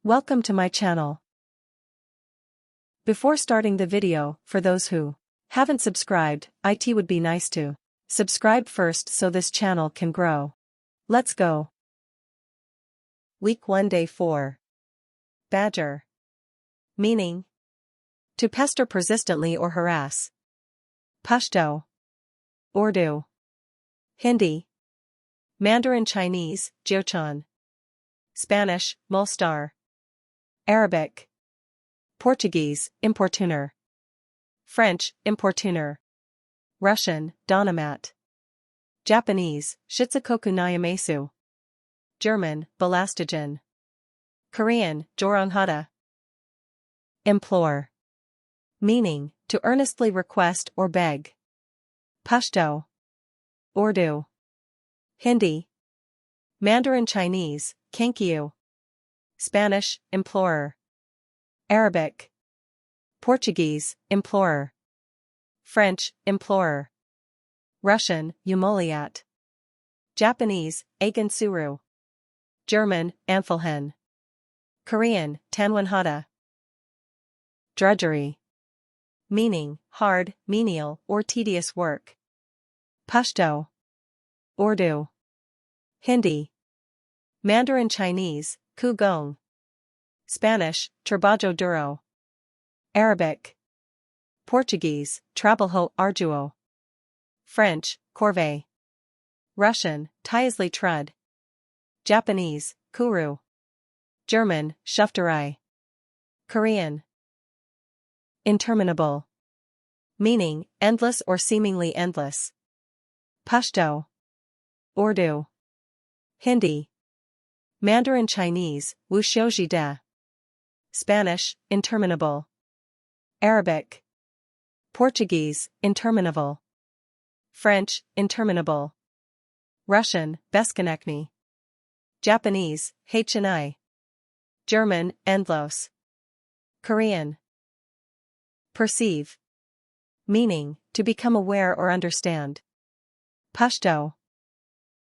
Welcome to my channel. Before starting the video, for those who haven't subscribed, it would be nice to subscribe first so this channel can grow. Let's go. Week 1 Day 4. Badger. Meaning: to pester persistently or harass. Pashto. Urdu. Hindi. Mandarin Chinese, Jiochan. Spanish, Molestar. Arabic. Portuguese, importuner. French, importuner. Russian, donomat. Japanese, shitsukoku nayamesu. German, belastigen. Korean, joranghata. Implore. Meaning: to earnestly request or beg. Pashto. Urdu. Hindi. Mandarin Chinese, Kankyu. Spanish, implorer. Arabic. Portuguese, implorer. French, implorer. Russian, umoliat. Japanese, agansuru. German, Anfalhen. Korean, tanwanhata. Drudgery. Meaning: hard, menial, or tedious work. Pashto. Urdu. Hindi. Mandarin Chinese, kugong. Spanish, trabajo duro. Arabic. Portuguese, trabalho arduo. French, corvée. Russian, tiesli trud. Japanese, kuru. German, schufterei. Korean. Interminable. Meaning: endless or seemingly endless. Pashto. Urdu. Hindi. Mandarin Chinese, wuxiuji de. Spanish, interminable. Arabic. Portuguese, interminable. French, interminable. Russian, beskonechny. Japanese, hni. German, endlos. Korean. Perceive. Meaning: to become aware or understand. Pashto.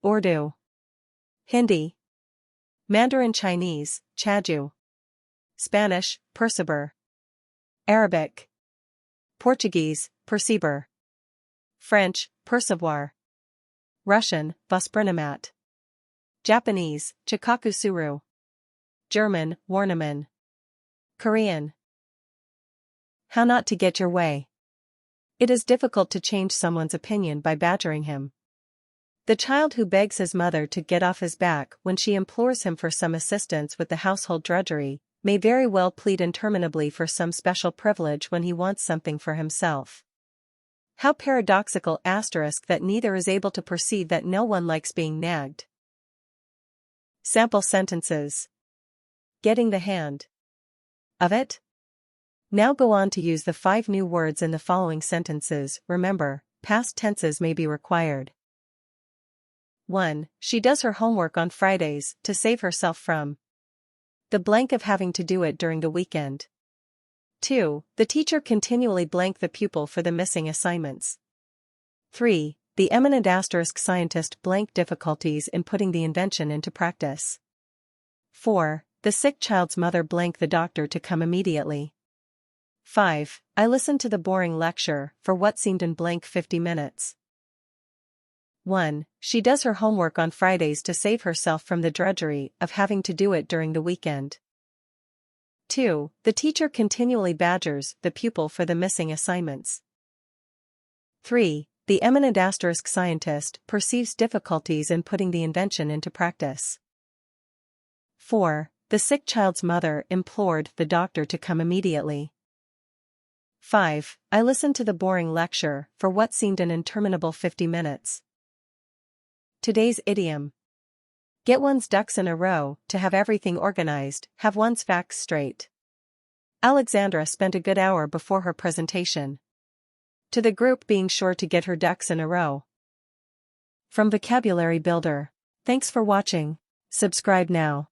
Urdu. Hindi. Mandarin Chinese, chaju. Spanish, perceber. Arabic. Portuguese, perceber. French, percevoir. Russian, vosprinamat. Japanese, chikakusuru. German, warnaman. Korean. How not to get your way. It is difficult to change someone's opinion by badgering him. The child who begs his mother to get off his back when she implores him for some assistance with the household drudgery may very well plead interminably for some special privilege when he wants something for himself. How paradoxical that neither is able to perceive that no one likes being nagged. Sample sentences. Getting the hang of it. Now go on to use the 5 new words in the following sentences. Remember, past tenses may be required. 1. She does her homework on Fridays to save herself from the blank of having to do it during the weekend. 2. The teacher continually blank the pupil for the missing assignments. 3. The eminent scientist blank difficulties in putting the invention into practice. 4. The sick child's mother blank the doctor to come immediately. 5. I listened to the boring lecture for what seemed in blank 50 minutes. 1. She does her homework on Fridays to save herself from the drudgery of having to do it during the weekend. 2. The teacher continually badgers the pupil for the missing assignments. 3. The eminent scientist perceives difficulties in putting the invention into practice. 4. The sick child's mother implored the doctor to come immediately. 5. I listened to the boring lecture for what seemed an interminable 50 minutes. Today's idiom. Get one's ducks in a row. To have everything organized, have one's facts straight. Alexandra spent a good hour before her presentation. To the group being sure to get her ducks in a row. From Vocabulary Builder. Thanks for watching. Subscribe now.